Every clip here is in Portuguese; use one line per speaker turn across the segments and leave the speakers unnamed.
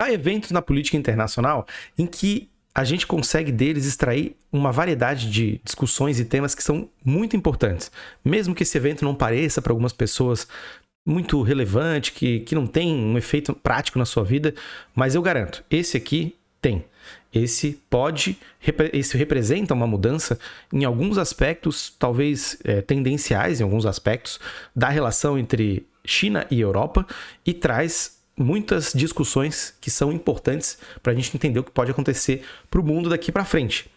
Há eventos na política internacional em que a gente consegue deles extrair uma variedade de discussões e temas que são muito importantes. Mesmo que esse evento não pareça para algumas pessoas muito relevante, que não tem um efeito prático na sua vida, mas eu garanto, esse aqui tem. Esse representa uma mudança em alguns aspectos, talvez tendenciais em alguns aspectos, da relação entre China e Europa e traz muitas discussões que são importantes para a gente entender o que pode acontecer para o mundo daqui para frente.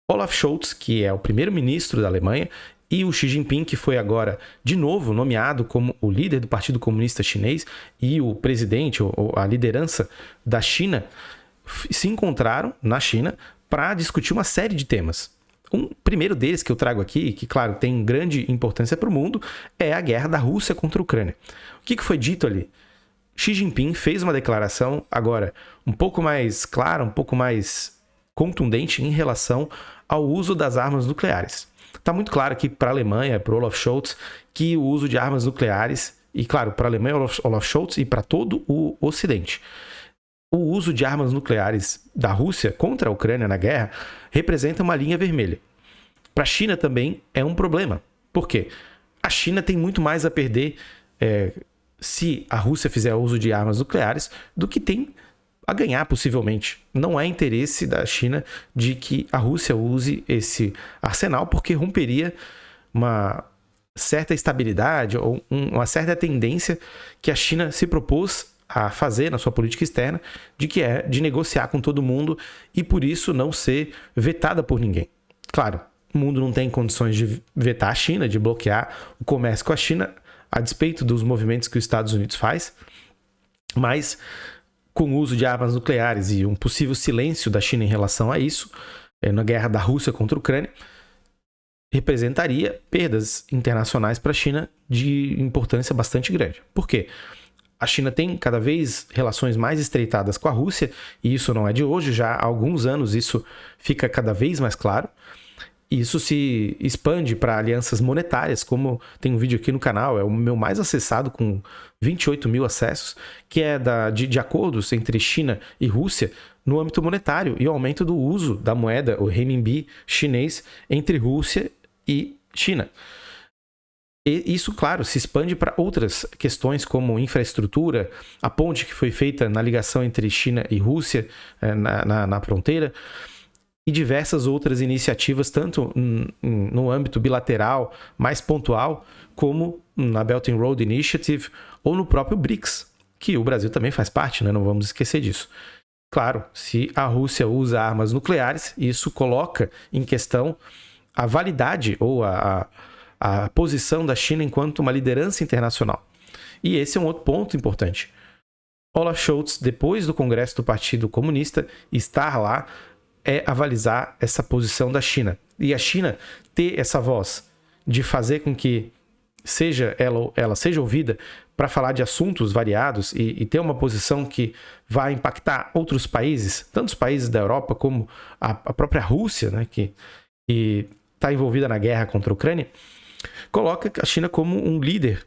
Olaf Scholz, que é o primeiro-ministro da Alemanha, e o Xi Jinping, que foi agora de novo nomeado como o líder do Partido Comunista Chinês e o presidente, ou a liderança da China, se encontraram na China para discutir uma série de temas. Um primeiro deles que eu trago aqui, que claro tem grande importância para o mundo, é a guerra da Rússia contra a Ucrânia. O que foi dito ali? Xi Jinping fez uma declaração agora um pouco mais clara, um pouco mais contundente em relação ao uso das armas nucleares. Está muito claro aqui para a Alemanha, para o Olaf Scholz, que o uso de armas nucleares, e claro, para a Alemanha, Olaf Scholz, e para todo o Ocidente, o uso de armas nucleares da Rússia contra a Ucrânia na guerra representa uma linha vermelha. Para a China também é um problema. Por quê? A China tem muito mais a perder se a Rússia fizer uso de armas nucleares do que tem a ganhar, possivelmente. Não é interesse da China de que a Rússia use esse arsenal, porque romperia uma certa estabilidade ou uma certa tendência que a China se propôs a fazer na sua política externa, de que é de negociar com todo mundo e por isso não ser vetada por ninguém. Claro, o mundo não tem condições de vetar a China, de bloquear o comércio com a China, a despeito dos movimentos que os Estados Unidos faz, mas com o uso de armas nucleares e um possível silêncio da China em relação a isso, na guerra da Rússia contra a Ucrânia, representaria perdas internacionais para a China de importância bastante grande. Por quê? A China tem cada vez relações mais estreitadas com a Rússia, e isso não é de hoje, já há alguns anos isso fica cada vez mais claro. Isso se expande para alianças monetárias, como tem um vídeo aqui no canal, é o meu mais acessado, com 28 mil acessos, que é de acordos entre China e Rússia no âmbito monetário e o aumento do uso da moeda, o renminbi chinês, entre Rússia e China. E isso, claro, se expande para outras questões como infraestrutura, a ponte que foi feita na ligação entre China e Rússia na fronteira, e diversas outras iniciativas, tanto no âmbito bilateral mais pontual, como na Belt and Road Initiative ou no próprio BRICS, que o Brasil também faz parte, né? Não vamos esquecer disso. Claro, se a Rússia usa armas nucleares, isso coloca em questão a validade ou a posição da China enquanto uma liderança internacional. E esse é um outro ponto importante. Olaf Scholz, depois do Congresso do Partido Comunista, estar lá é avalizar essa posição da China. E a China ter essa voz de fazer com que ela seja ouvida para falar de assuntos variados e ter uma posição que vai impactar outros países, tanto os países da Europa como a própria Rússia, né, que está envolvida na guerra contra a Ucrânia, coloca a China como um líder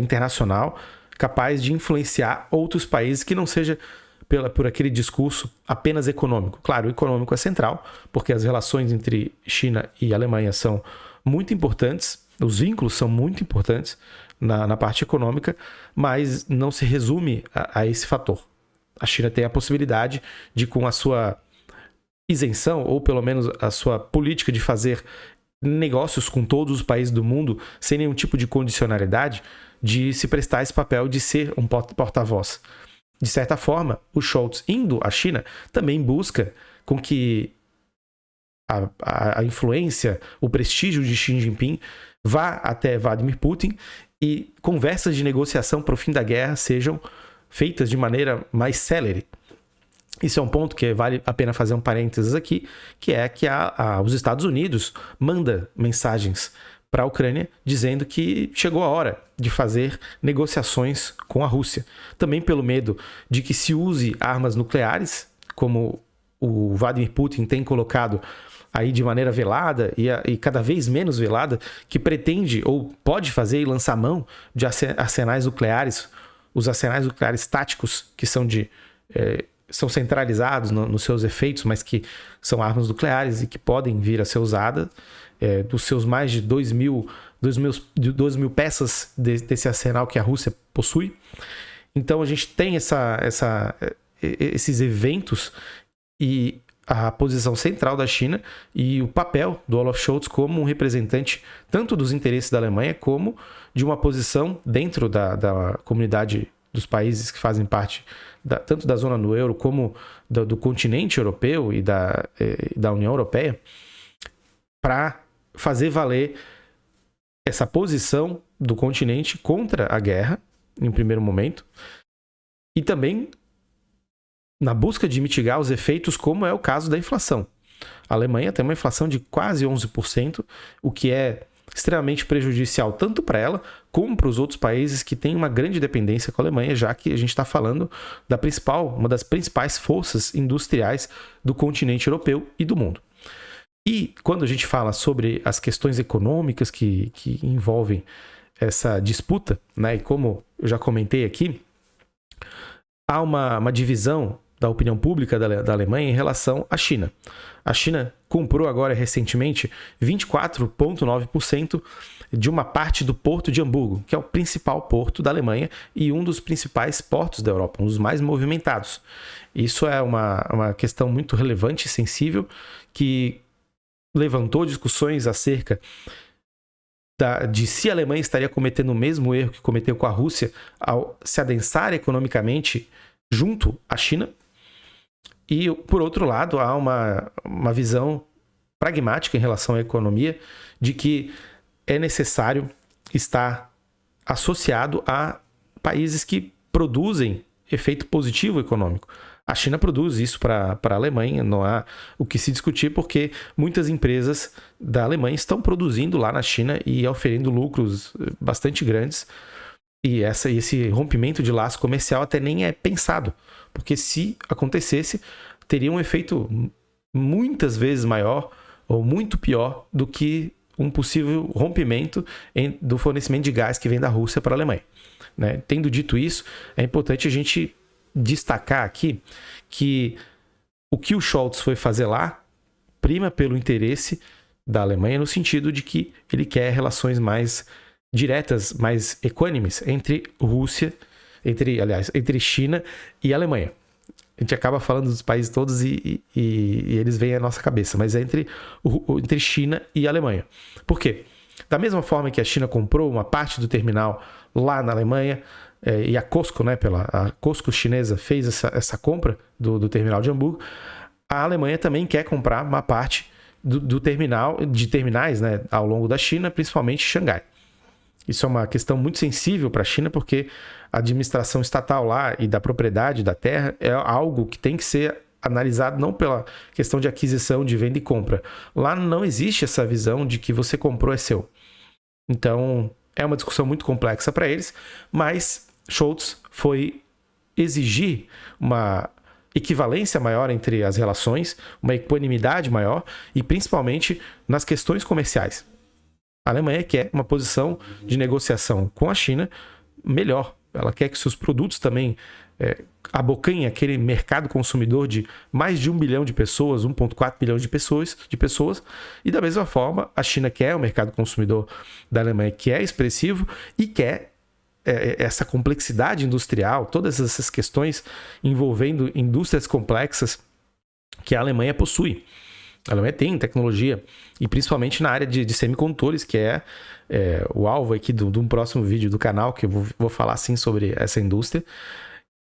internacional capaz de influenciar outros países que não seja por aquele discurso apenas econômico. Claro, o econômico é central, porque as relações entre China e Alemanha são muito importantes, os vínculos são muito importantes na parte econômica, mas não se resume a esse fator. A China tem a possibilidade de, com a sua isenção, ou pelo menos a sua política de fazer negócios com todos os países do mundo, sem nenhum tipo de condicionalidade, de se prestar esse papel de ser um porta-voz. De certa forma, o Scholz indo à China também busca com que a influência, o prestígio de Xi Jinping vá até Vladimir Putin e conversas de negociação para o fim da guerra sejam feitas de maneira mais célere. Isso é um ponto que vale a pena fazer um parênteses aqui, que é que os Estados Unidos manda mensagens para a Ucrânia dizendo que chegou a hora de fazer negociações com a Rússia. Também pelo medo de que se use armas nucleares, como o Vladimir Putin tem colocado aí de maneira velada e cada vez menos velada, que pretende ou pode fazer e lançar mão de arsenais nucleares, os arsenais nucleares táticos, que são de são centralizados nos seus efeitos, mas que são armas nucleares e que podem vir a ser usadas, dos seus mais de 2 mil peças desse arsenal que a Rússia possui. Então a gente tem esses eventos e a posição central da China e o papel do Olaf Scholz como um representante tanto dos interesses da Alemanha como de uma posição dentro da comunidade dos países que fazem parte tanto da zona do euro como do continente europeu e da União Europeia, para fazer valer essa posição do continente contra a guerra, em um primeiro momento, e também na busca de mitigar os efeitos, como é o caso da inflação. A Alemanha tem uma inflação de quase 11%, o que é extremamente prejudicial tanto para ela como para os outros países que têm uma grande dependência com a Alemanha, já que a gente está falando uma das principais forças industriais do continente europeu e do mundo. E quando a gente fala sobre as questões econômicas que envolvem essa disputa, né, e como eu já comentei aqui, há uma divisão da opinião pública da Alemanha em relação à China. A China comprou agora recentemente 24,9% de uma parte do porto de Hamburgo, que é o principal porto da Alemanha e um dos principais portos da Europa, um dos mais movimentados. Isso é uma questão muito relevante e sensível que levantou discussões acerca de se a Alemanha estaria cometendo o mesmo erro que cometeu com a Rússia ao se adensar economicamente junto à China. E, por outro lado, há uma visão pragmática em relação à economia de que é necessário estar associado a países que produzem efeito positivo econômico. A China produz isso para a Alemanha, não há o que se discutir, porque muitas empresas da Alemanha estão produzindo lá na China e oferecendo lucros bastante grandes. E esse rompimento de laço comercial até nem é pensado, porque se acontecesse, teria um efeito muitas vezes maior ou muito pior do que um possível rompimento do fornecimento de gás que vem da Rússia para a Alemanha. Né? Tendo dito isso, é importante a gente destacar aqui que o que o Scholz foi fazer lá prima pelo interesse da Alemanha, no sentido de que ele quer relações mais diretas, mais equânimes entre entre China e Alemanha. A gente acaba falando dos países todos e eles vêm à nossa cabeça, mas é entre China e Alemanha. Por quê? Da mesma forma que a China comprou uma parte do terminal lá na Alemanha, e a COSCO, né, a COSCO chinesa fez essa compra do terminal de Hamburgo, a Alemanha também quer comprar uma parte de terminais, né, ao longo da China, principalmente Xangai. Isso é uma questão muito sensível para a China, porque a administração estatal lá e da propriedade da terra é algo que tem que ser analisado não pela questão de aquisição, de venda e compra. Lá não existe essa visão de que você comprou é seu. Então, é uma discussão muito complexa para eles, mas Scholz foi exigir uma equivalência maior entre as relações, uma equanimidade maior e principalmente nas questões comerciais. A Alemanha quer uma posição de negociação com a China melhor. Ela quer que seus produtos também abocanhem aquele mercado consumidor de mais de 1 bilhão de pessoas, 1,4 bilhão de pessoas. E da mesma forma, a China quer o mercado consumidor da Alemanha, que é expressivo e quer essa complexidade industrial, todas essas questões envolvendo indústrias complexas que a Alemanha possui. A Alemanha tem tecnologia, e principalmente na área de semicondutores, que é o alvo aqui de um próximo vídeo do canal, que eu vou falar assim sobre essa indústria.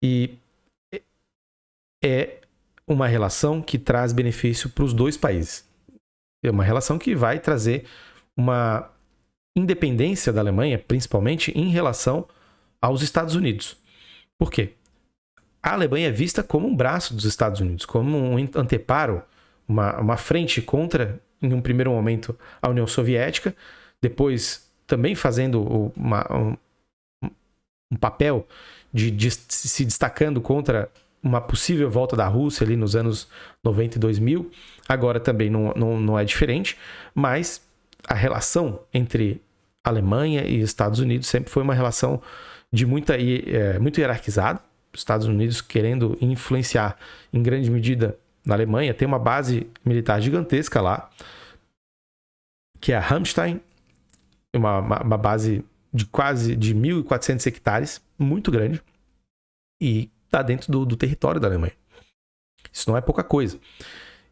E é uma relação que traz benefício para os dois países. É uma relação que vai trazer uma independência da Alemanha, principalmente em relação aos Estados Unidos. Por quê? A Alemanha é vista como um braço dos Estados Unidos, como um anteparo, uma frente contra, em um primeiro momento, a União Soviética, depois também fazendo um papel de se destacando contra uma possível volta da Rússia ali nos anos 90 e 2000. Agora também não é diferente, mas a relação entre Alemanha e Estados Unidos sempre foi uma relação muito hierarquizada, Estados Unidos querendo influenciar em grande medida na Alemanha, tem uma base militar gigantesca lá, que é a Ramstein, uma base de quase de 1.400 hectares, muito grande, e está dentro do território da Alemanha. Isso não é pouca coisa.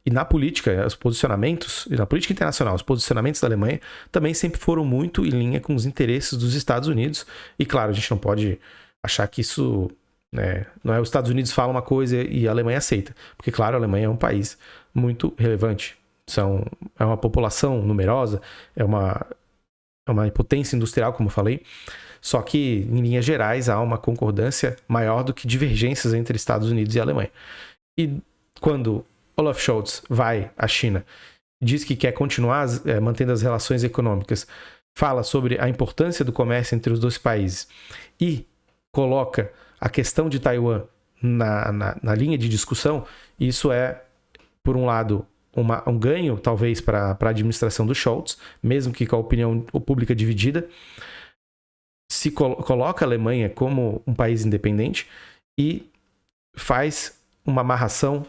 E na política, os posicionamentos, e na política internacional, os posicionamentos da Alemanha também sempre foram muito em linha com os interesses dos Estados Unidos. E claro, a gente não pode achar que isso, né, não é os Estados Unidos falam uma coisa e a Alemanha aceita. Porque, claro, a Alemanha é um país muito relevante. É uma população numerosa, é uma potência industrial, como eu falei. Só que, em linhas gerais, há uma concordância maior do que divergências entre Estados Unidos e Alemanha. E quando Olaf Scholz vai à China, diz que quer continuar mantendo as relações econômicas, fala sobre a importância do comércio entre os dois países e coloca a questão de Taiwan na linha de discussão, isso é, por um lado, um ganho, talvez, para a administração do Scholz, mesmo que com a opinião pública dividida. Se coloca a Alemanha como um país independente e faz uma amarração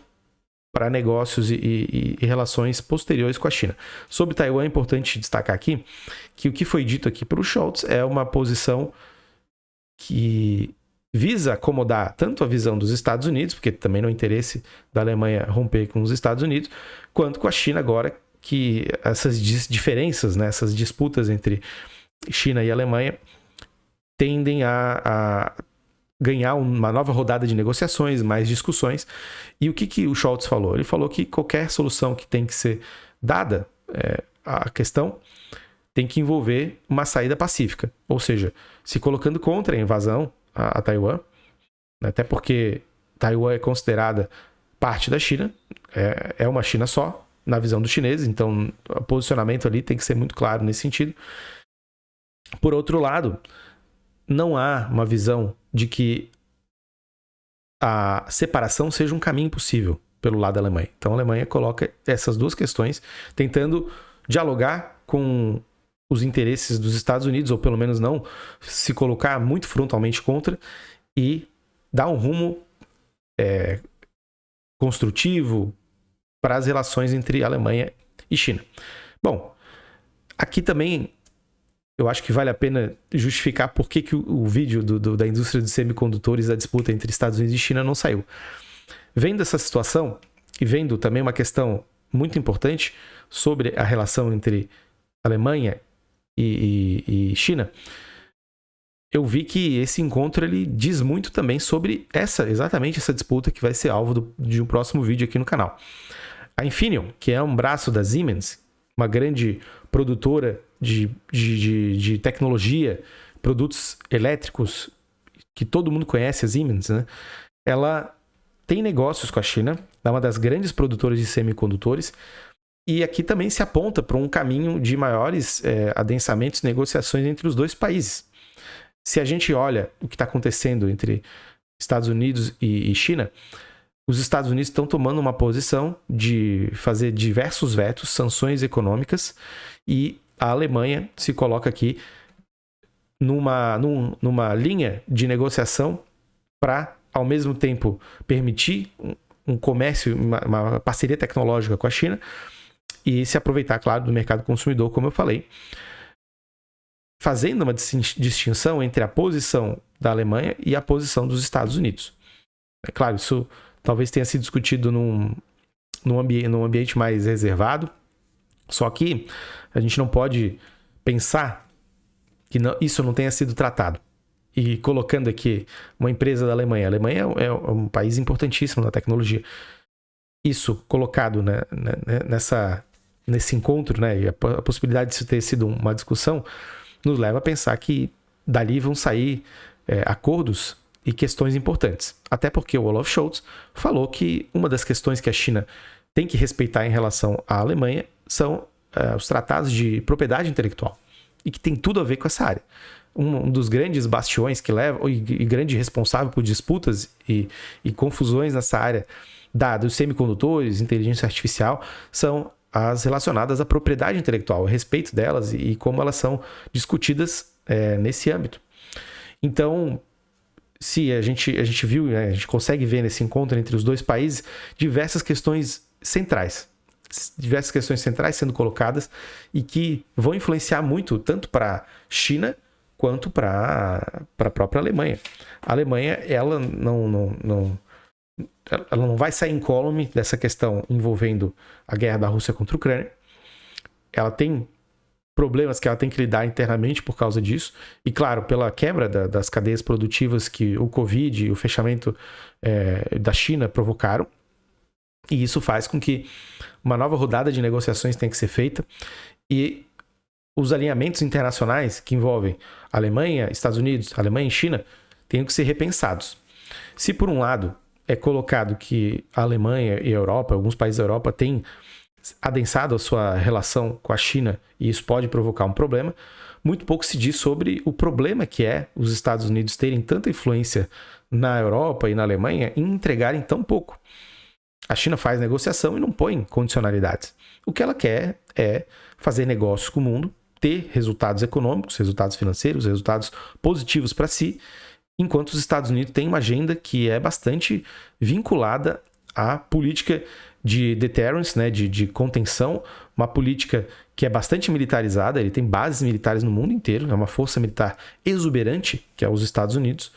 para negócios e relações posteriores com a China. Sobre Taiwan, é importante destacar aqui que o que foi dito aqui para o Scholz é uma posição que visa acomodar tanto a visão dos Estados Unidos, porque também não é interesse da Alemanha romper com os Estados Unidos, quanto com a China agora, que essas diferenças, né, essas disputas entre China e Alemanha tendem a ganhar uma nova rodada de negociações, mais discussões. E o que o Scholz falou? Ele falou que qualquer solução que tem que ser dada à questão tem que envolver uma saída pacífica. Ou seja, se colocando contra a invasão a Taiwan, até porque Taiwan é considerada parte da China, é uma China só, na visão dos chineses, então o posicionamento ali tem que ser muito claro nesse sentido. Por outro lado, não há uma visão de que a separação seja um caminho possível pelo lado da Alemanha. Então a Alemanha coloca essas duas questões, tentando dialogar com os interesses dos Estados Unidos, ou pelo menos não se colocar muito frontalmente contra, e dar um rumo construtivo para as relações entre Alemanha e China. Bom, aqui também eu acho que vale a pena justificar por que o vídeo da indústria de semicondutores, da disputa entre Estados Unidos e China não saiu. Vendo essa situação e vendo também uma questão muito importante sobre a relação entre Alemanha e China, eu vi que esse encontro ele diz muito também sobre exatamente essa disputa que vai ser alvo de um próximo vídeo aqui no canal. A Infineon, que é um braço da Siemens, uma grande produtora de tecnologia, produtos elétricos, que todo mundo conhece, a Siemens, né? Ela tem negócios com a China, é uma das grandes produtoras de semicondutores, e aqui também se aponta para um caminho de maiores adensamentos e negociações entre os dois países. Se a gente olha o que está acontecendo entre Estados Unidos e China, os Estados Unidos estão tomando uma posição de fazer diversos vetos, sanções econômicas, e a Alemanha se coloca aqui numa linha de negociação para, ao mesmo tempo, permitir um comércio, uma parceria tecnológica com a China e se aproveitar, claro, do mercado consumidor, como eu falei, fazendo uma distinção entre a posição da Alemanha e a posição dos Estados Unidos. É claro, isso talvez tenha sido discutido num ambiente mais reservado, só que a gente não pode pensar que isso não tenha sido tratado. E colocando aqui uma empresa da Alemanha, a Alemanha é um país importantíssimo na tecnologia. Isso colocado, né, nesse encontro, né, e a possibilidade disso ter sido uma discussão, nos leva a pensar que dali vão sair acordos e questões importantes. Até porque o Olaf Scholz falou que uma das questões que a China tem que respeitar em relação à Alemanha são os tratados de propriedade intelectual, e que tem tudo a ver com essa área. Um dos grandes bastiões que leva, e grande responsável por disputas e confusões nessa área dos semicondutores, inteligência artificial, são as relacionadas à propriedade intelectual, a respeito delas e como elas são discutidas nesse âmbito. Então, se a gente viu, né, a gente consegue ver nesse encontro entre os dois países diversas questões centrais sendo colocadas e que vão influenciar muito tanto para a China quanto para a própria Alemanha. A Alemanha, ela não vai sair incólume dessa questão envolvendo a guerra da Rússia contra a Ucrânia. Ela tem problemas que ela tem que lidar internamente por causa disso. E, claro, pela quebra das cadeias produtivas que o Covid e o fechamento da China provocaram. E isso faz com que uma nova rodada de negociações tenha que ser feita. E os alinhamentos internacionais que envolvem Alemanha, Estados Unidos, Alemanha e China tenham que ser repensados. Se, por um lado, é colocado que a Alemanha e a Europa, alguns países da Europa, têm adensado a sua relação com a China e isso pode provocar um problema, muito pouco se diz sobre o problema que é os Estados Unidos terem tanta influência na Europa e na Alemanha e entregarem tão pouco. A China faz negociação e não põe condicionalidades. O que ela quer é fazer negócios com o mundo, ter resultados econômicos, resultados financeiros, resultados positivos para si, enquanto os Estados Unidos têm uma agenda que é bastante vinculada à política de deterrence, né, de contenção, uma política que é bastante militarizada, ele tem bases militares no mundo inteiro, é uma força militar exuberante, que é os Estados Unidos,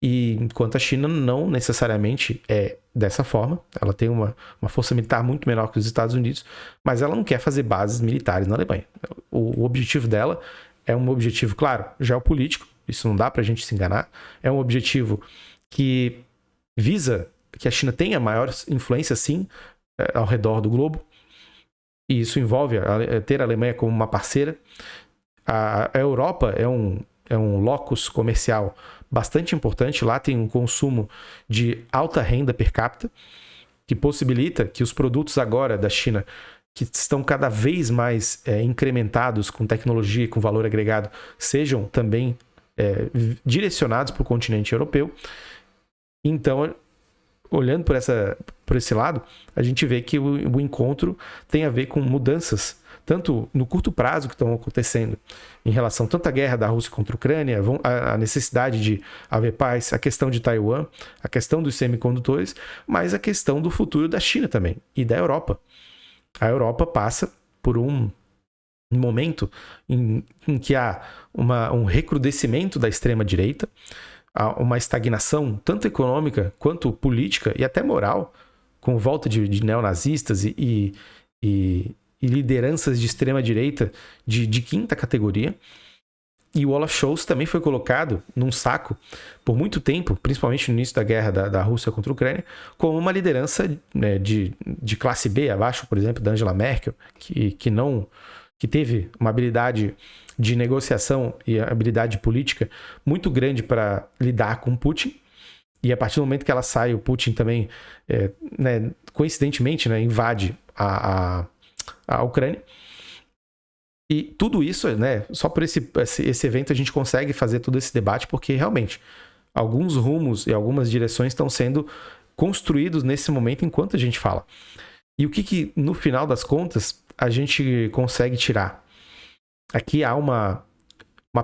e enquanto a China não necessariamente é dessa forma, ela tem uma força militar muito menor que os Estados Unidos, mas ela não quer fazer bases militares na Alemanha. O objetivo dela é um objetivo, claro, geopolítico, isso não dá pra gente se enganar, é um objetivo que visa que a China tenha maior influência, sim, ao redor do globo, e isso envolve ter a Alemanha como uma parceira. A Europa é um locus comercial bastante importante, lá tem um consumo de alta renda per capita, que possibilita que os produtos agora da China, que estão cada vez mais incrementados com tecnologia e com valor agregado, sejam também direcionados para o continente europeu. Então, olhando por esse lado, a gente vê que o encontro tem a ver com mudanças, tanto no curto prazo que estão acontecendo, em relação tanto à guerra da Rússia contra a Ucrânia, a necessidade de haver paz, a questão de Taiwan, a questão dos semicondutores, mas a questão do futuro da China também e da Europa. A Europa passa por um momento em que há um recrudescimento da extrema-direita, uma estagnação tanto econômica quanto política e até moral, com volta de neonazistas e lideranças de extrema-direita de quinta categoria. E o Olaf Scholz também foi colocado num saco por muito tempo, principalmente no início da guerra da Rússia contra a Ucrânia, como uma liderança, né, de classe B, abaixo, por exemplo, da Angela Merkel, que teve uma habilidade de negociação e habilidade política muito grande para lidar com Putin. E a partir do momento que ela sai, o Putin também, coincidentemente, né, invade a Ucrânia. E tudo isso, né, só por esse evento a gente consegue fazer todo esse debate, porque realmente alguns rumos e algumas direções estão sendo construídos nesse momento enquanto a gente fala. E o que no final das contas a gente consegue tirar? Aqui há uma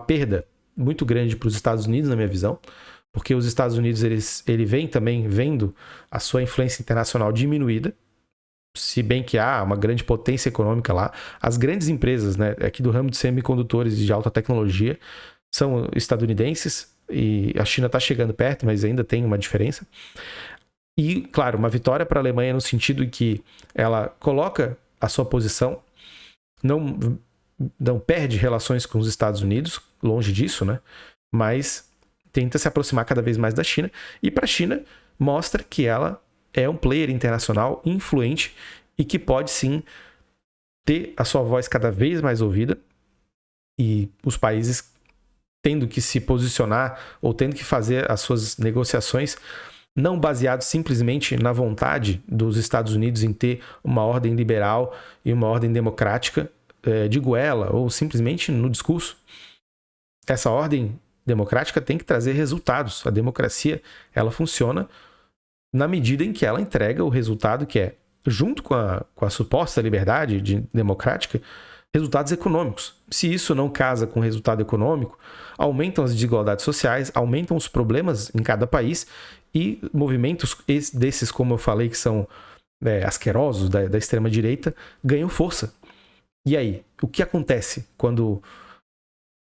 perda muito grande para os Estados Unidos, na minha visão, porque os Estados Unidos ele vem também vendo a sua influência internacional diminuída, se bem que há uma grande potência econômica lá. As grandes empresas, né, aqui do ramo de semicondutores e de alta tecnologia são estadunidenses, e a China está chegando perto, mas ainda tem uma diferença. E, claro, uma vitória para a Alemanha no sentido em que ela coloca a sua posição, não perde relações com os Estados Unidos, longe disso, né? Mas tenta se aproximar cada vez mais da China. E para a China, mostra que ela é um player internacional influente e que pode sim ter a sua voz cada vez mais ouvida, e os países tendo que se posicionar ou tendo que fazer as suas negociações não baseado simplesmente na vontade dos Estados Unidos em ter uma ordem liberal e uma ordem democrática de goela, ou simplesmente no discurso. Essa ordem democrática tem que trazer resultados. A democracia, ela funciona na medida em que ela entrega o resultado que é, junto com a suposta liberdade democrática, resultados econômicos. Se isso não casa com resultado econômico, aumentam as desigualdades sociais, aumentam os problemas em cada país e movimentos desses, como eu falei, que são asquerosos da extrema-direita, ganham força. E aí, o que acontece quando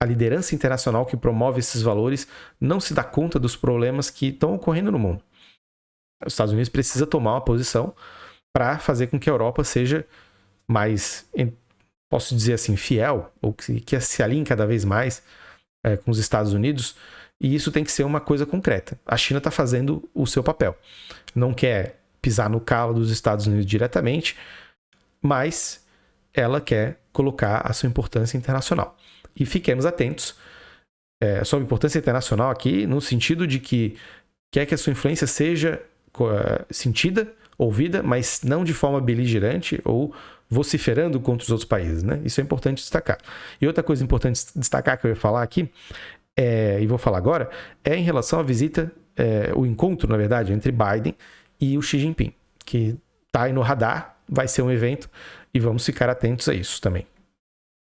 a liderança internacional que promove esses valores não se dá conta dos problemas que estão ocorrendo no mundo? Os Estados Unidos precisa tomar uma posição para fazer com que a Europa seja mais, posso dizer assim, fiel, ou que se alinhe cada vez mais com os Estados Unidos, e isso tem que ser uma coisa concreta. A China está fazendo o seu papel. Não quer pisar no calo dos Estados Unidos diretamente, mas ela quer colocar a sua importância internacional. E fiquemos atentos. A sua importância internacional aqui no sentido de que quer que a sua influência seja sentida, ouvida, mas não de forma beligerante ou vociferando contra os outros países, né? Isso é importante destacar. E outra coisa importante destacar que eu ia falar aqui, e vou falar agora, é em relação à visita, o encontro, na verdade, entre Biden e o Xi Jinping, que está aí no radar, vai ser um evento e vamos ficar atentos a isso também.